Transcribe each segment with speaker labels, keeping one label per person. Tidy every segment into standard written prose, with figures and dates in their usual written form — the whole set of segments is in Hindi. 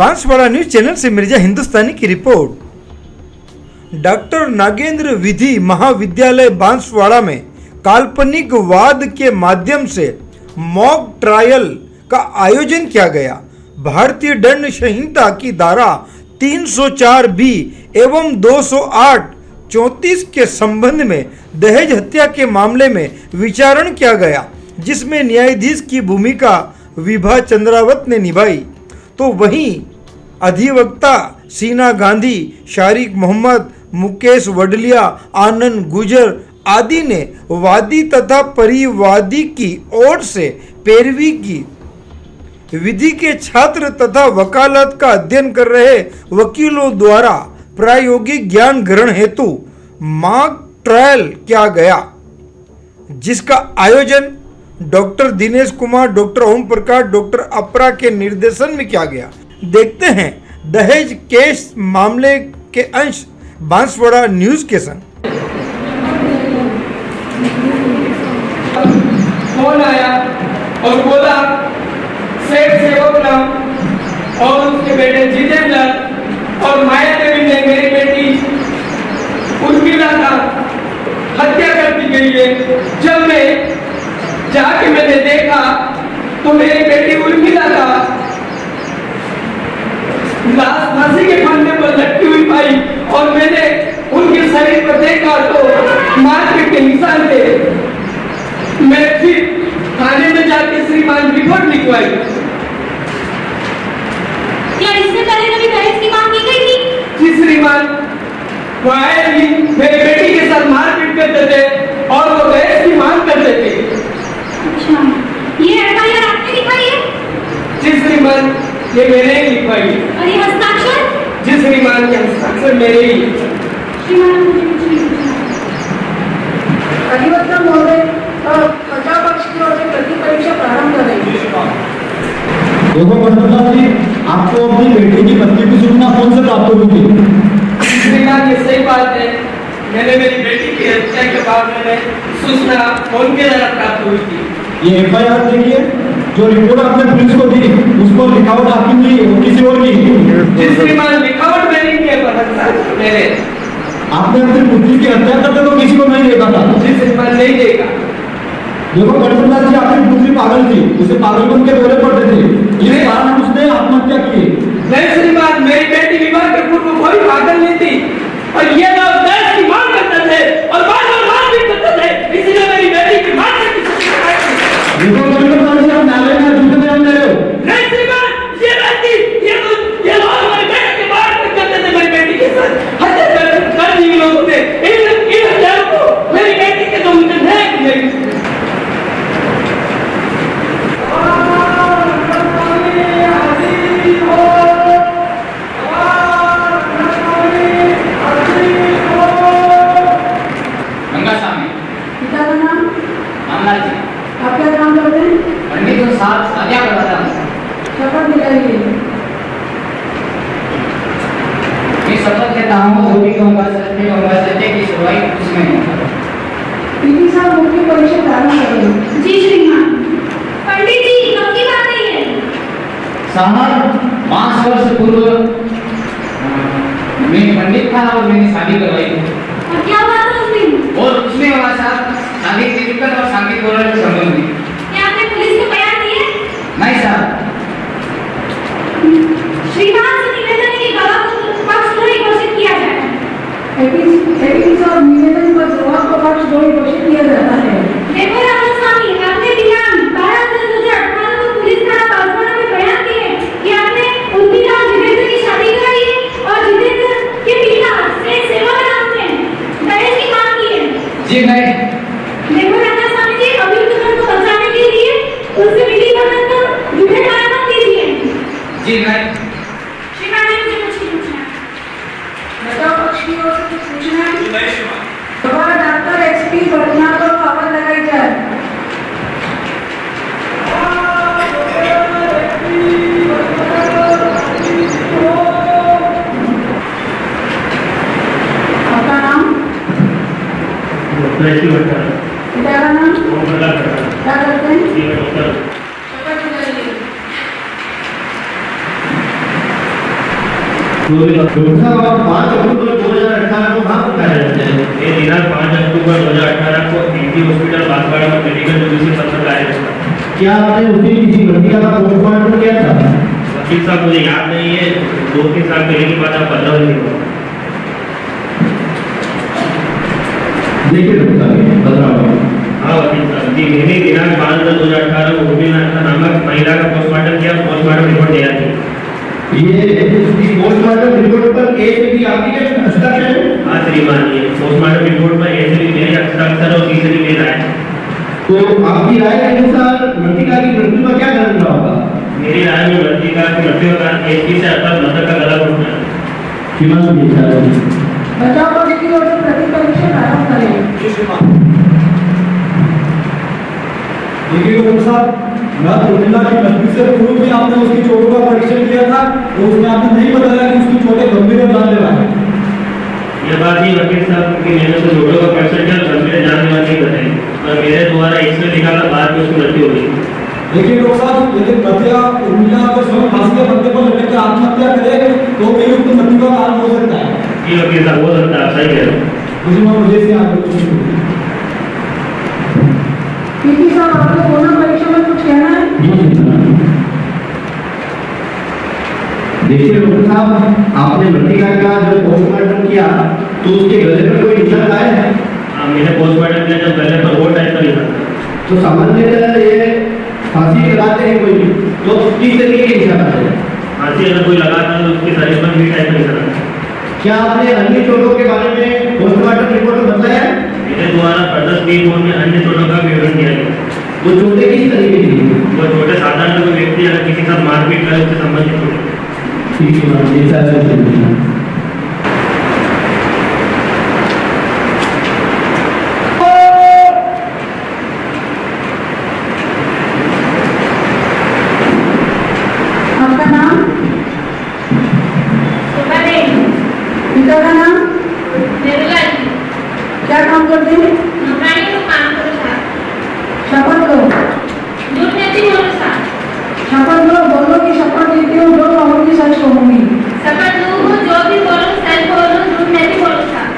Speaker 1: बांसवाड़ा न्यूज चैनल से मिर्जा हिंदुस्तानी की रिपोर्ट। डॉक्टर नागेंद्र विधि महाविद्यालय बांसवाड़ा में काल्पनिक वाद के माध्यम से मॉक ट्रायल का आयोजन किया गया। भारतीय दंड संहिता की धारा 304 बी एवं 208-34 के संबंध में दहेज हत्या के मामले में विचारण किया गया, जिसमें न्यायाधीश की भूमिका विभा चंद्रावत ने निभाई, तो वहीं अधिवक्ता सीना गांधी, शारिक मोहम्मद, मुकेश वडलिया, आनंद गुजर आदि ने वादी तथा परिवादी की ओर से पैरवी की। विधि के छात्र तथा वकालत का अध्ययन कर रहे वकीलों द्वारा प्रायोगिक ज्ञान ग्रहण हेतु मॉक ट्रायल किया गया, जिसका आयोजन doctor Dinesh Kumar, doctor Om Prakash, doctor अपरा के निर्देशन में किया गया। देखते हैं दहेज केस मामले के अंश बांसवाड़ा न्यूज के संग।
Speaker 2: फोन आया और बोला सेठ सेवक राम और उसके बेटे जितेंद्र और माया देवी ने मेरी बेटी उर्मिला का हत्या कर दी गई है। जब मैं जाके मैंने देखा तो मेरी बेटी उर्मिला का लाश फांसी के फंदे पर लटकी हुई पाई और मैंने उनके शरीर पर देखा तो मारपीट के निशान थे। मैं फिर थाने में जाके श्रीमान रिपोर्ट लिखवाई।
Speaker 3: क्या इससे पहले कभी दहेज की मांग की गई थी?
Speaker 2: जी श्रीमान, वो आए भी मेरी बेटी के साथ मारपीट करते थे और वो दहेज की मांग करते थे।
Speaker 3: अच्छा, ये एफआईआर आपने लिखवाई है?
Speaker 2: जी श्रीमान, ये मैंने ही लिखवाई है।
Speaker 3: और ये हस्ताक्षर?
Speaker 2: जी श्रीमान, के हस्ताक्षर मेरे ही।
Speaker 3: श्रीमान, मुझे कुछ नहीं पूछना।
Speaker 4: अधिवक्ता महोदय, बचाव पक्ष की ओर से प्रति परीक्षा प्रारंभ कर रही है।
Speaker 5: देखो पंडित जी, आपको अपनी बेटी की पत्नी की सूचना कौन से प्राप्त हुई थी?
Speaker 2: श्रीमान, ये सही बात है। मैंने मेरी बेटी की हत्या के बारे में सूचना फोन के द्वारा प्राप्त हुई थी।
Speaker 5: ये एफआईआर देखिए, जो रिपोर्ट आपने पुलिस को दी उसको लिखावट आपकी नहीं, वो किसी और की।
Speaker 2: जी श्रीमान, लिखावट मैंने की है, पर हस्ताक्षर मेरे।
Speaker 5: आपने अपनी पुत्री की हत्या करते तो किसी को नहीं देखा था?
Speaker 2: जी श्रीमान, नहीं देखा।
Speaker 5: देखो पंडित जी, आपकी पुत्री पागल थी, उसे पागलपन के दौरे पड़ते थे, इस कारण उसने आत्महत्या की।
Speaker 2: नहीं श्रीमान, मेरी बेटी विवाह के पूर्व कोई पागल नहीं थी और ये लोग दहेज की मांग करते थे और बार-बार मारपीट करते थे, इसलिए मेरी बेटी की मां से
Speaker 5: देखो पंडित जी, आप न्यायालय में झूठे बयान दे रहे हो।
Speaker 2: नहीं श्रीमान, ये व्यक्ति ये लोग हमारी बेटी की मारपीट करते थे, मेरी बेटी के साथ हत्या कर दी लोगों ने। इन हत्यारों को मेरी बेटी के तो मुझे नहीं।
Speaker 4: आप क्या काम करते हैं?
Speaker 6: पंडित को साथ शादियां करवाता हूँ।
Speaker 4: शपथ दिलाइए।
Speaker 6: मैं शपथ लेता हूँ धोबी कहूँगा सत्य की सुनवाई उसमें होगा।
Speaker 4: पीटी साहब मुख्य परीक्षा प्रारंभ करेंगे।
Speaker 3: जी श्रीमान। पंडित जी, कब की बात है ये?
Speaker 6: साहब, 5 वर्ष पूर्व मैं पंडित था और मैंने शादी करवाई थी।
Speaker 3: और क्या हुआ था उस दिन?
Speaker 6: और कुछ नहीं हुआ साहब, शादी की दिक्कत और शांतिपूर्ण संबंध थी।
Speaker 3: क्या आपने पुलिस को बयान दिए?
Speaker 6: नहीं साहब।
Speaker 3: श्रीमान से निवेदन है कि गवाह को पक्षद्रोही घोषित किया जाए।
Speaker 4: पीटी साहब, निवेदन पर गवाह को पक्षद्रोही घोषित किया जाता है।
Speaker 3: देखो रामास्वामी, आपने दिनांक 12/10/2018 को पुलिस थाना बांसवाड़ा में बयान दिए कि आपने उर्मिला और जितेंद्र की शादी कराई है और जितेंद्र के पिता सेठ सेवक राम ने दहेज की मांग की है।
Speaker 6: जी नहीं।
Speaker 3: देखो रामास्वामी जी, अभियुक्त को बचाने के लिए उनसे विधिवत झूठे बयान दीजिए।
Speaker 6: जी नहीं।
Speaker 3: श्रीमान, मुझे कुछ नहीं पूछना।
Speaker 4: बचाव पक्ष की ओर से कुछ पूछना है? दोबारा डॉक्टर एक्सपी भटनागर को आवाज लगाई जाए। आपका नाम? पिता का नाम? क्या करते हैं?
Speaker 5: डॉक्टर साहब आप 5 अक्टूबर 2018 को कहाँ पर कार्यरत हैं?
Speaker 7: ये दिनांक 5 अक्टूबर 2018 को एमडी हॉस्पिटल बांसवाड़ा में मेडिकल ड्यूटी से पत्र कार्यरत था।
Speaker 5: क्या आपने उस दिन किसी मृतिका का पोस्टमार्टम किया था?
Speaker 7: वकील साहब मुझे याद नहीं है, 2-3 साल पहले की बात, आप 15 दिन की बात।
Speaker 5: देखिए डॉक्टर साहब 15
Speaker 7: हाँ वकील साहब जी, मैंने दिनांक 5/10/2018 को उर्मिला नामक महिला का पोस्टमार्टम किया, पोस्टमार्टम रिपोर्ट तैयार की।
Speaker 5: ये पोस्टमार्टम रिपोर्ट पर ए से भी आपकी क्या हस्ताक्षर है?
Speaker 7: हाँ श्रीमान, ये पोस्टमार्टम रिपोर्ट पर ऐसे भी मेरे हस्ताक्षर और तीसरी मेरा है।
Speaker 5: तो आपकी राय के अनुसार मृतिका की मृत्यु का क्या कारण रहा होगा?
Speaker 7: मेरी राय में मृतिका की मृत्यु का एचपी से अर्थात मृतक का गला घोटना है।
Speaker 5: श्रीमान जी
Speaker 4: बचाव पक्ष की ओर से प्रतिपरीक्षा प्रारंभ करें।
Speaker 5: देखिए डॉक्टर साहब, रात उर्मिला की मृत्यु से पूर्व भी आपने उसकी चोटों का परीक्षण किया था, तो उसमें आपने नहीं बताया कि उसकी चोटें गंभीर और जानलेवा है।
Speaker 7: यह बात ही वकील साहब की मैंने तो चोटों का परीक्षण किया, गंभीर जानलेवा नहीं बताई, और मेरे द्वारा एक्सरे निकाला, बाद में उसकी मृत्यु हुई।
Speaker 5: देखिए डॉक्टर साहब, यदि मृतिका उर्मिला अगर स्वयं फांसी के फंदे पर लटक कर आत्महत्या करे तो भी उसकी मृत्यु का कारण हो सकता है।
Speaker 7: जी वकील साहब, हो सकता है, आप सही कह रहे हो।
Speaker 5: मुझे से आगे
Speaker 4: पीपी साहब, आपको कोरोना परीक्षा में कुछ कहना है?
Speaker 5: देखिए डॉक्टर साहब, आपने मृतिका का जब पोस्टमार्टम किया तो उसके गले पर कोई निशान आया है?
Speaker 7: हाँ, मैंने पोस्टमार्टम किया, जब गले पर वो टाइप का लिखा था।
Speaker 5: तो सामान्यतः ये फांसी लगाते हैं कोई तो किस तरीके के निशान आते हैं?
Speaker 7: फांसी अगर कोई लगाता है तो उसके शरीर पर भी टाइप का निशान आता है।
Speaker 5: क्या आपने अन्य चोटों के बारे में पोस्टमार्टम रिपोर्ट में बताया है?
Speaker 7: मेरे द्वारा प्रदर्शन रिपोर्ट में अन्य चोटों का विवरण दिया गया।
Speaker 5: वो चोटें किस तरीके की थी?
Speaker 7: वो छोटे साधारण कोई व्यक्ति अगर किसी के साथ मारपीट करे उससे संबंधित चोटें।
Speaker 5: ठीक है मैम, जैसा है
Speaker 4: आपका नाम?
Speaker 3: सुभादेवी।
Speaker 4: पिता का नाम?
Speaker 3: निर्मला जी।
Speaker 4: क्या काम करते हैं?
Speaker 3: नौकरी में काम करो साहब।
Speaker 4: शपथ लो।
Speaker 3: झूठ नहीं बोलो साहब।
Speaker 4: शपथ लो, बोलो कि शपथ लेती हूँ जो कहूँगी सच कहूँगी।
Speaker 3: शपथ लूँ, जो भी बोलो सच बोलो, झूठ नहीं बोलो साहब।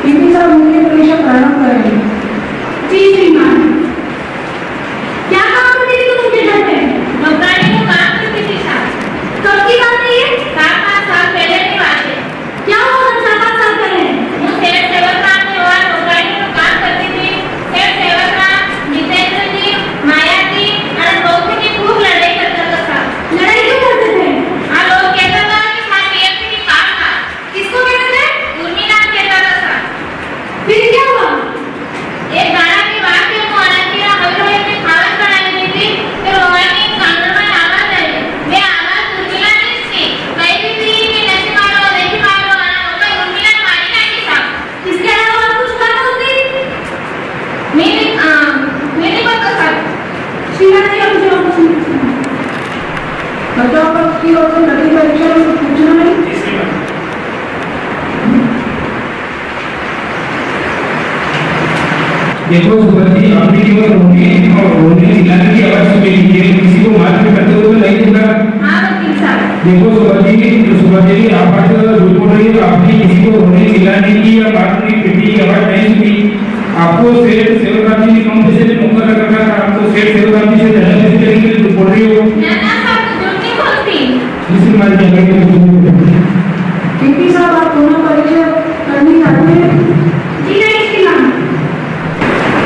Speaker 4: पीपी साहब, मुझे परीक्षा प्रारंभ करेंगे।
Speaker 3: जी श्रीमान। क्या काम करती थी तुम उनके घर पे? नौकरी में काम करती थी साहब। कब की बात है ये? 4-5 साल पहले की बात है। क्या हुआ 4-5 साल पहले? वो सेठ सेवकराम में हुआ, नौकरी में काम करती थी। सेठ सेवकराम, जितेंद्र जी, माया जी और लोग की खूब लड़ाई करता था साहब। लड़ाई क्यों करते थे? हाँ, लोग कहता था कि हमारे पीएससी की काम था। किसको कहते थे? उर्मिला कहता था साहब। फिर क्या हुआ? एक गाना की बात है, वो अनंतिया हलवे में खावत बनाई गई थी। फिर रोहानी कांगड़ में आवाज आई। वे आवाज उर्मिला ने इसकी कही भी थी कि नहीं मारो, नहीं मारो, आना उर्मिला ने मारी नहीं साहब। इसके अलावा और कुछ बात होती? मेरी बात तो साहब। श्रीमान जी, अब मुझे कुछ
Speaker 4: बचाव पक्ष की ओर से प्रतिपरीक्षा में कुछ पूछना है?
Speaker 8: देखो सुभद्री, आपने केवल रोने चिल्लाने की आवाज सुनी, लेकिन किसी को मारपीट करते हुए नहीं देखा।
Speaker 3: हाँ वकील साहब।
Speaker 8: देखो सुभद्री, आप आज झूठ बोल रही हो। आपने किसी को रोने चिल्लाने की या मारपीट पीटने की आवाज नहीं सुनी। आपको सेठ सेवकराम जी ने कौन से नौकर रखा था? आपको सेठ सेवकराम जी से झगड़ा किसी तरीके से झूठ बोल रही हो।
Speaker 3: ना साहब, झूठ नहीं बोलती।
Speaker 8: जिससे मार दिया।
Speaker 4: पीपी साहब, आप कोरोना परीक्षा करनी चाहते हैं?
Speaker 3: जी नहीं श्रीमान।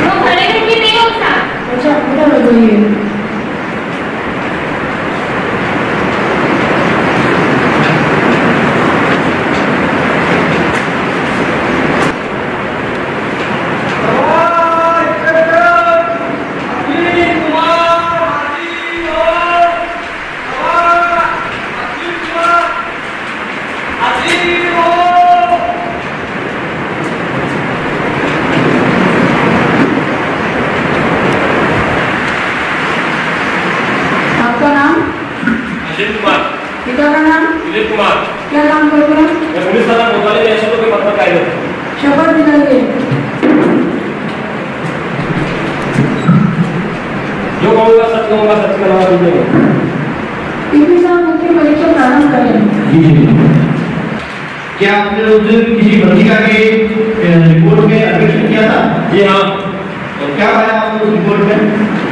Speaker 3: वो खड़े करके नहीं हो साहब।
Speaker 4: अच्छा, पूरा लगाइए। आपका नाम?
Speaker 7: अजित कुमार।
Speaker 4: पिता का नाम?
Speaker 7: दिलीप कुमार।
Speaker 4: क्या काम करते हैं?
Speaker 7: मैं पुलिस थाना कोतवाली में एसओ के पद पर कार्यरत हूँ।
Speaker 4: शपथ दिलाइए।
Speaker 7: जो कहूँगा सच कहूँगा, सच का नाम दीजिएगा।
Speaker 4: पीपी साहब, मुख्य परीक्षा प्रारंभ करें।
Speaker 5: जी जी। क्या आपने उस दिन किसी पत्रिका के रिपोर्ट में अपेक्षा किया था?
Speaker 7: जी हाँ।
Speaker 5: और क्या पाया आपने उस रिपोर्ट में?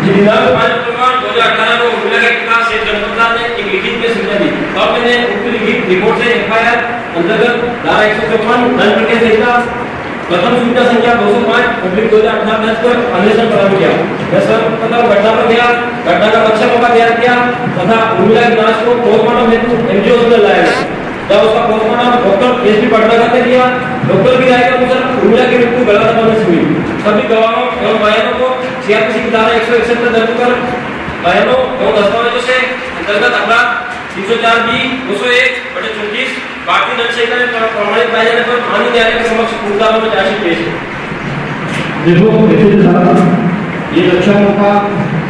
Speaker 7: जी दिनांक 5 अक्टूबर 2018 को उर्मिला के पिता से जनपदलाल ने एक लिखित में सूचना दी और मैंने उक्त लिखित रिपोर्ट से एफआईआर अंतर्गत धारा 154 दंड प्रक्रिया संहिता प्रथम सूचना संख्या 205/2018 दर्ज कर अन्वेषण प्रारंभ किया। मैं सर्वप्रथम घटना पर गया, घटना का नक्शा मौका तैयार किया तथा उर्मिला की लाश को पोस्टमार्टम हेतु एमजी हॉस्पिटल लाया गया। जब उसका पोस्टमार्टम डॉक्टर एसपी पटना करते किया, डॉक्टर की राय के अनुसार उर्मिला की मृत्यु गला दबाने से हुई। सभी गवाहों एवं बयानों को सीआरपीसी की धारा 161 में दर्ज कर बयानों एवं दस्तावेजों से अंतर्गत अपराध 304 बी 201/34 भारतीय दंड संहिता में प्रमाणित पाए जाने पर माननीय न्यायालय के समक्ष पूछताछ में चार्जशीट पेश है।
Speaker 5: देखो ये लक्ष्यों का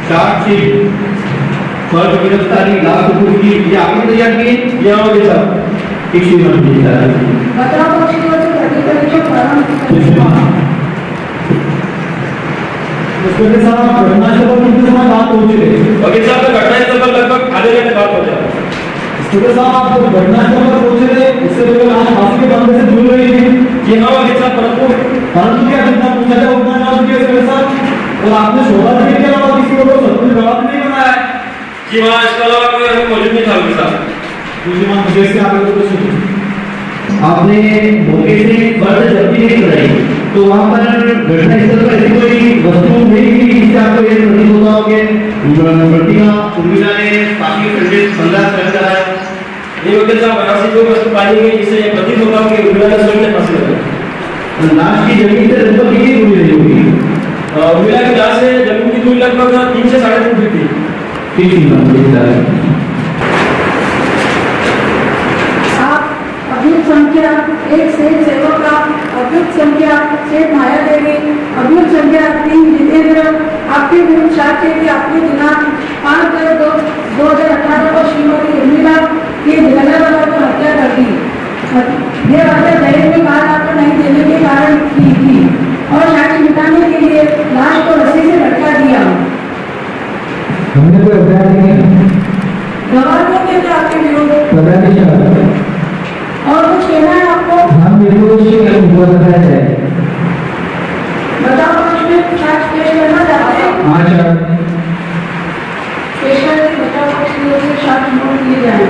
Speaker 5: चार्जशीट फर्ज गिरफ्तारी लाख रुपए की ये आपने तैयार की ये होगी सर एक चीज में दी जा रही है।
Speaker 4: बताओ पक्षियों से प्रतिपरीक्षा प्रारंभ
Speaker 5: उसके साथ घटनास्थल पर कितने समय बात पहुंचे थे?
Speaker 7: वकील साहब का घटनास्थल पर लगभग आधे घंटे बाद पहुंचा।
Speaker 5: इसके साथ आप घटनास्थल पर पहुंचे थे, इससे पहले लाश फांसी के बंधन से जुड़ रही थी।
Speaker 7: जी हाँ वकील साहब, परंतु
Speaker 5: क्या जितना पूछा था उतना जवाब दिया इसके साथ। और आपने शोभा देने के अलावा किसी को सब कुछ जवाब नहीं बनाया है।
Speaker 7: जी हाँ, इसके अलावा कोई अभी मौजूद नहीं था वकील साहब।
Speaker 5: दूसरी बात मुझे इससे आगे तो कुछ आपने मौके से फर्ज जब्ती नहीं कराई, तो वहां पर घटनास्थल पर ऐसी कोई वस्तु नहीं थी जिससे आपको ये प्रतीत होता हो कि प्रतिमा उर्मिला ने काफी खंडित बंदा स्वयं कराया?
Speaker 7: नहीं वकील साहब, ऐसी कोई वस्तु पाई गई जिससे ये प्रतीत होता हो कि उर्मिला ने स्वयं ने फांसी लगाई।
Speaker 5: लाश की जमीन से लगभग कितनी दूरी रही होगी?
Speaker 7: उर्मिला की लाश से जमीन की दूरी लगभग 3 से 3.5 फीट थी।
Speaker 5: 3 फीट।
Speaker 4: अभियुक्त संख्या 1 से सेवक का, अभियुक्त संख्या सेठ माया देवी, अभियुक्त संख्या 3 जितेंद्र आपके विरुद्ध चार्ज कि आपने दिनांक 5/2/2018 को श्रीमती उर्मिला की जलालाबाद में हत्या कर दी। यह हत्या दहेज में बाल आकर नहीं देने के कारण की थी और साक्ष्य मिटाने के लिए लाश को रस्सी से लटका दिया।
Speaker 5: हमने कोई अपराध नहीं किया।
Speaker 4: गवाह नहीं थे आपके विरुद्ध
Speaker 5: पता नहीं चला।
Speaker 4: और कुछ कहना है आपको?
Speaker 5: हम निर्दोष है बताया जाए।
Speaker 4: बताओ उसमें चार्ज पेश करना चाहते हैं?
Speaker 5: हाँ सर।
Speaker 4: पेश करके बताओ पक्षियों से चार्ज नोट किए जाए।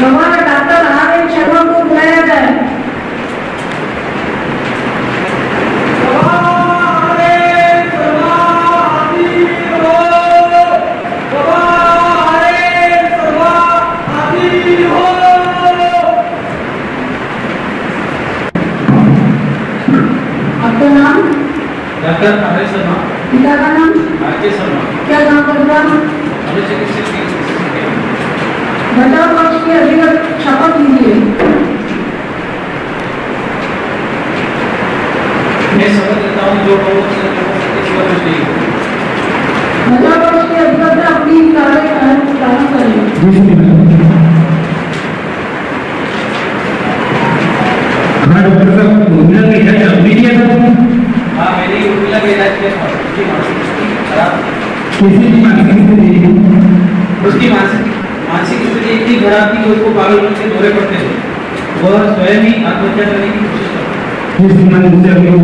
Speaker 4: गवाह डॉक्टर आर.एन. शर्मा को बुलाया जाए। आपका नाम?
Speaker 6: डॉक्टर अभय शर्मा।
Speaker 4: पिता का नाम?
Speaker 6: आरके शर्मा।
Speaker 4: क्या काम करता है?
Speaker 6: अभी चिकित्सक
Speaker 4: घटना पक्ष के अधिकृत शपथ लीजिए।
Speaker 6: मैं शपथ लेता हूँ जो कहूँ घटना
Speaker 4: पक्ष के अधिकृत अपनी कार्य प्रारंभ करें।
Speaker 5: हाँ डॉक्टर साहब, उर्मिला का इलाज आपने किया था?
Speaker 6: हाँ मैंने उर्मिला का इलाज किया था। उसकी मानसिक स्थिति खराब
Speaker 5: किसी की मानसिक स्थिति थी?
Speaker 6: उसकी मानसिक स्थिति इतनी खराब थी कि उसको पागलपन के दौरे पड़ते थे। वह स्वयं ही आत्महत्या करने की कोशिश करता।
Speaker 5: जिस दिन मैंने उससे अभी कुछ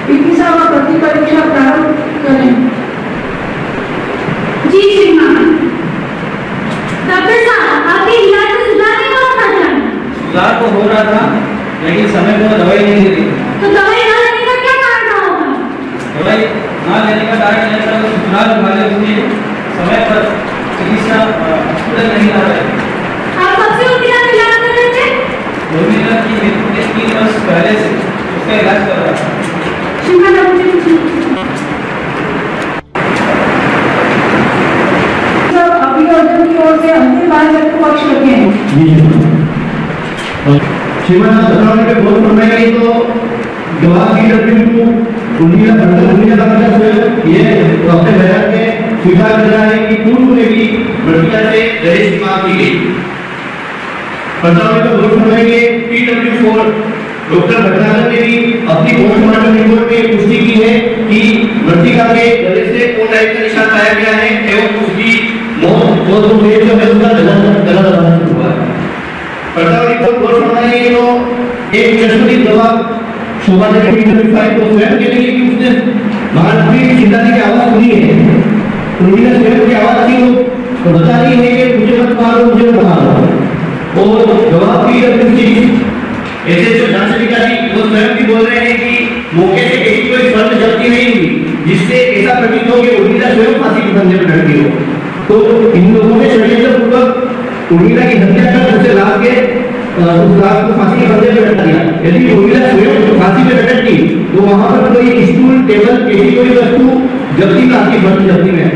Speaker 4: पीटी साहब प्रति परीक्षा प्रारंभ करें।
Speaker 3: जी श्रीमान। डॉक्टर साहब, आपके इलाज में सुधार नहीं हो रहा था?
Speaker 6: सुधार तो हो रहा था लेकिन समय पर दवाई नहीं दे रही थी।
Speaker 3: तो दवाई ना लेने का क्या कारण होगा?
Speaker 6: दवाई ना लेने का कारण यह था कि सुधार वाले उसने समय पर चिकित्सा हॉस्पिटल नहीं आ रहे।
Speaker 3: आप कब से उनका इलाज कर रहे थे?
Speaker 6: उर्मिला की मृत्यु के 3 वर्ष पहले से उसका इलाज कर रहा था।
Speaker 3: श्रीमान आप मुझे पूछिए।
Speaker 4: अभियोजन की ओर से अंतिम बात पक्ष रखें।
Speaker 5: श्रीमान सत्रह के बहुत समय गई तो गवाह की को उर्मिला का मतलब ये डॉक्टर बयान में स्वीकार कर रहा है कि पूर्व में भी मृतिका से दहेज की मांग की गई। प्रस्ताव में तो बहुत समय के PW4 डॉक्टर भटनागर ने भी अपनी पोस्टमार्टम रिपोर्ट में पुष्टि की है कि मृतिका के गले से कोन टाइप का निशान पाया गया है एवं उसकी मौत जो है उसका गला दबाना शुरू हुआ है। प्रताप रिपोर्ट बहुत होना है कि तो एक चश्मदी दवा शोभा देवी इंटरव्यू तो स्वयं के लिए कि उसने महाराष्ट्र चिंताजी की आवाज सुनी है, उन्होंने स्वयं की आवाज थी वो बता रही है कि मुझे मत मारो मुझे मत मारो। और जवाब भी ऐसे जो जांच अधिकारी वो स्वयं भी बोल रहे हैं कि मौके से ऐसी कोई फर्द जब्ती नहीं हुई जिससे ऐसा प्रतीत हो कि उर्मिला स्वयं फांसी के फंदे पर लटकी हो। तो इन लोगों ने षड्यंत्र पूर्वक उर्मिला की हत्या कर उसे लाश के उस लाश को फांसी के फंदे पर लटका दिया। यदि उर्मिला स्वयं फांसी पर लटकती तो वहां पर कोई स्टूल टेबल ऐसी कोई वस्तु जब्ती में आती फर्द जब्ती में,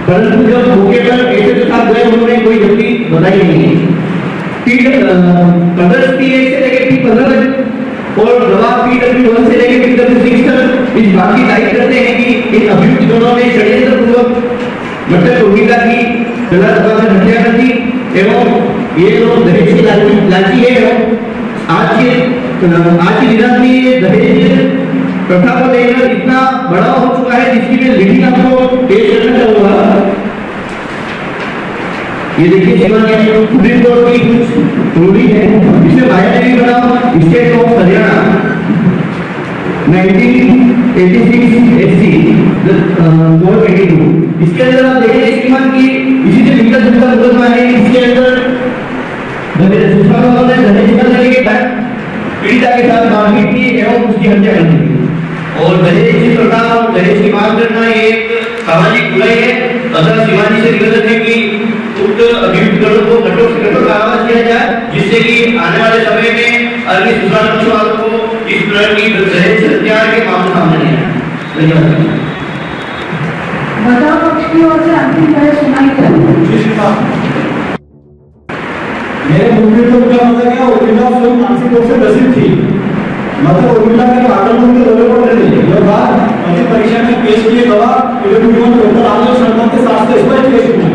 Speaker 5: परंतु जब मौके पर ऐसे के साथ गए उन्होंने कोई जब्ती बताई नहीं है। 15 से लेकर P15 तक और गवाह PW1 से लेकर PW6 तक इस बात की तारीफ करते हैं कि इन अभियुक्त दोनों ने षड्यंत्र पूर्वक मतलब उर्मिला की गला दबाकर हत्या कर दी एवं ये लोग दहेज की लालची है एवं आज की दिनांक में ये दहेज प्रथा को लेकर इतना बड़ा हो चुका है जिसकी मैं लिखी आपको पेश करना चाहूंगा। ये देखिए सुप्रीम कोर्ट की कुछ रूलिंग है जिसमें माया देवी बनाम स्टेट ऑफ हरियाणा 1986 SC 482 इसके अंदर आप देखेंगे श्रीमान की इसी से मिलता जुलता मुकदमा है। इसके अंदर सुषमा बाबू ने दहेज करने के बाद पीड़िता के साथ मारपीट की एवं उसकी हत्या कर दी और दहेज प्रथा और दहेज की मांग करना ये एक सामाजिक बुराई है। अगर शिवाजी से निवेदन है कि उक्त अभियुक्तों को कठोर से कठोर कारावास किया जाए जिससे कि आने वाले समय में अगली सुधार पक्षवाद को इस प्रकार की दहेज हत्या के मामले सामने नहीं आए। धन्यवाद।
Speaker 4: बचाव पक्ष की ओर से अंतिम बहस सुनाई जाए।
Speaker 9: मेरे मुद्दे को क्या मतलब क्या उर्मिला स्वयं मानसिक रूप से ग्रसित थी, मतलब उर्मिला के आक्रमण के दौरे पर रहती है। यह बात अंतिम परीक्षा में पेश किए गवाह PW1 डॉक्टर आलोक शर्मा के साथ से स्पष्ट पेश हुआ।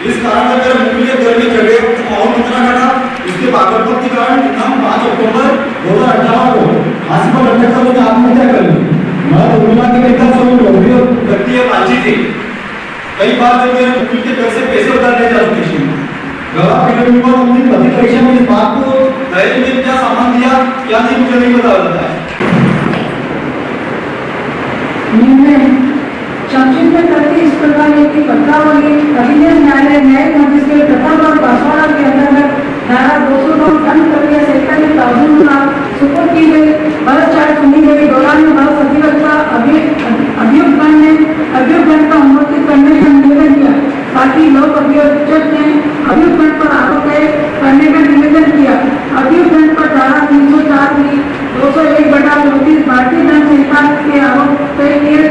Speaker 9: इस कारण अगर मुंबई के घर में झगड़े और कितना घटा इसके पागलपन के कारण हम 5 अक्टूबर 2018 को फांसी पर लटककर उसने आत्महत्या कर ली। मैं उर्मिला के पिता स्वयं नौकरी करती है बांची थी। कई बार जब मेरे वकील के घर से पैसे उतारने जा रही थी गवाह PW1 अपनी भर्ती परीक्षा में इस बात को दहेज में क्या सामान दिया क्या नहीं मुझे नहीं पता होता है।
Speaker 4: संक्षिप्त करके इस प्रकार की पत्रावली अधीनस्थ न्यायालय न्यायिक मजिस्ट्रेट प्रथम और बांसवाड़ा के अंतर्गत धारा 209 दंड प्रक्रिया संहिता के प्रावधान सुपुर्द की गई। बहस चार्ज सुनी गई। दौरान बहस अधिवक्ता अभियुक्तगण का अनुमोदित करने का निवेदन किया। बाकी लोक अभियोजक ने अभियुक्तगण पर आरोप करने का निवेदन किया। अभियुक्तगण पर धारा 304 की 201/34 भारतीय दंड संहिता के आरोप तय किए।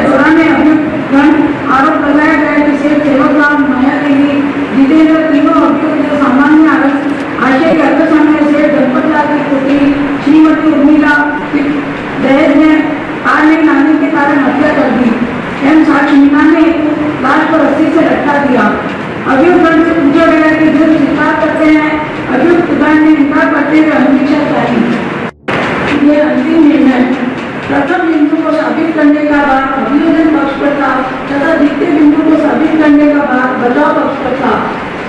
Speaker 4: दौरान अभियुक्तगण आरोप लगाया गया कि सेठ सेवकराम माया देवी जितेंद्र तीनों अभियुक्त सामान्य आशय के अल्पसमय से दंपतलाल की पुत्री श्रीमती उर्मिला दहेज में कार में लाने के कारण हत्या कर दी एवं साक्ष्य ने लाश पर रस्सी से लटका दिया। अभियुक्तगण से पूछा गया कि जो स्वीकार करते हैं अभियुक्तगण ने इनकार करते हुए अनुशिक्षा चाही। ये अंतिम निर्णय प्रथम बिंदु को साबित करने का बाद अभियोजन पक्ष पर था तथा द्वितीय बिंदु को साबित करने का बाद बचाव पक्ष पर था।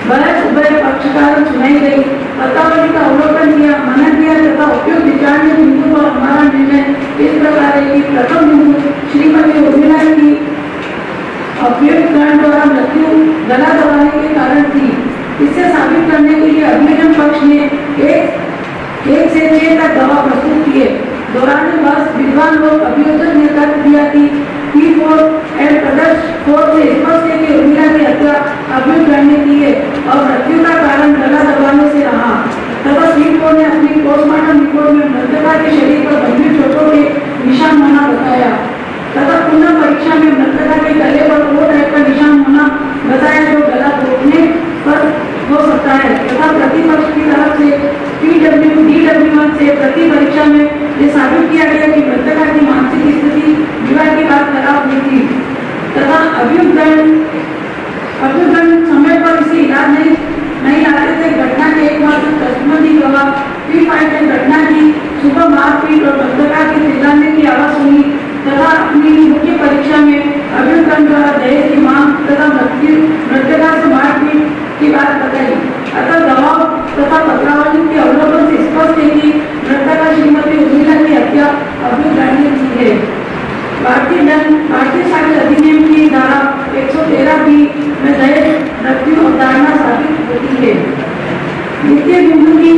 Speaker 4: बहस उभय पक्षकारों सुनाई गई। पत्रावली का अवलोकन किया, मनन किया तथा उपयुक्त विचार के बिंदु पर हमारा निर्णय इस प्रकार है कि प्रथम बिंदु श्रीमती उर्मिला की अभियुक्तगण द्वारा मृत्यु गला दबाने के कारण थी। इससे साबित करने के लिए अभियोजन पक्ष ने एक से 6 तक गवाह प्रस्तुत किए। दौरान बस विद्वान लोग अभियोजक ने तर्क दिया कि P4 एंड ब्रदर्स 4 से स्पष्ट है कि उर्मिला की हत्या अभियुक्तगण ने की है और मृत्यु का कारण गला दबाने से रहा तथा P4 ने अपनी पोस्टमार्टम रिपोर्ट में मृतका के शरीर पर गंभीर चोटों के निशान होना बताया तथा पुनः परीक्षा में मृतका के गले पर वो टाइप का निशान होना बताया जो गला तोड़ने पर हो सकता है तथा प्रतिपक्ष की तरफ से DW1 से प्रति परीक्षा में ये साबित किया गया कि मृतका की मानसिक स्थिति विवाह के बाद खराब हुई थी तथा अभियुक्तगण समय पर इसे इलाज नहीं लाते थे। घटना के एक माह तक तस्मदी गवाह P5 घटना की सुबह मारपीट और मृतका की चिल्लाने की आवाज सुनी तथा अपनी मुख्य परीक्षा में अभियुक्त द्वारा दहेज की मांग तथा मृतका से मारपीट की बात बताई। अतः दबाव तथा पत्रावली के अवलोकन से स्पष्ट है कि मृतका श्रीमती उर्मिला की हत्या अभियुक्त ने की है। भारतीय साक्ष्य अधिनियम की धारा 113 बी में दहेज मृत्यु अवधारणा साबित होती है। द्वितीय बिंदु की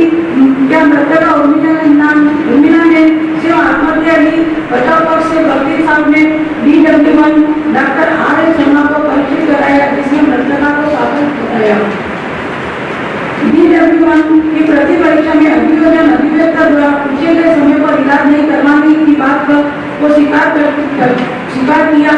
Speaker 4: क्या मृतका उर्मिला ने सिर्फ आत्महत्या की? बचाव पक्ष से वकील साहब ने DW1 डॉक्टर RS शर्मा को परीक्षित कराया जिसने मृतका को साबित बताया। DW1 की प्रति परीक्षा में अभियोजन अभिव्यक्त द्वारा पूछे गए समय पर इलाज नहीं करवाने की बात को स्वीकार किया।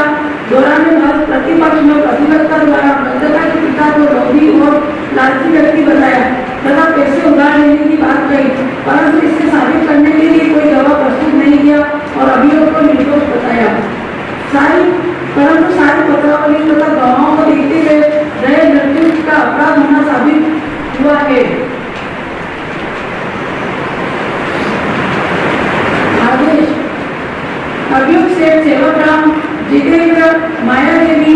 Speaker 4: दौरान में प्रतिपक्ष में प्रतिवक्ता द्वारा मृतका के पिता को लोभी और लालची व्यक्ति बताया तथा पैसे उधार लेने की बात कही, परंतु इसे साबित करने के लिए कोई गवाह प्रस्तुत नहीं किया और अभियोग को निर्दोष बताया। परंतु सारी पत्रावली तथा गवाहों को देखते हुए दहेज मृत्यु का अपराध होना साबित हुआ है। आदेश अभियुक्त सेठ सेवक राम जितेंद्र माया देवी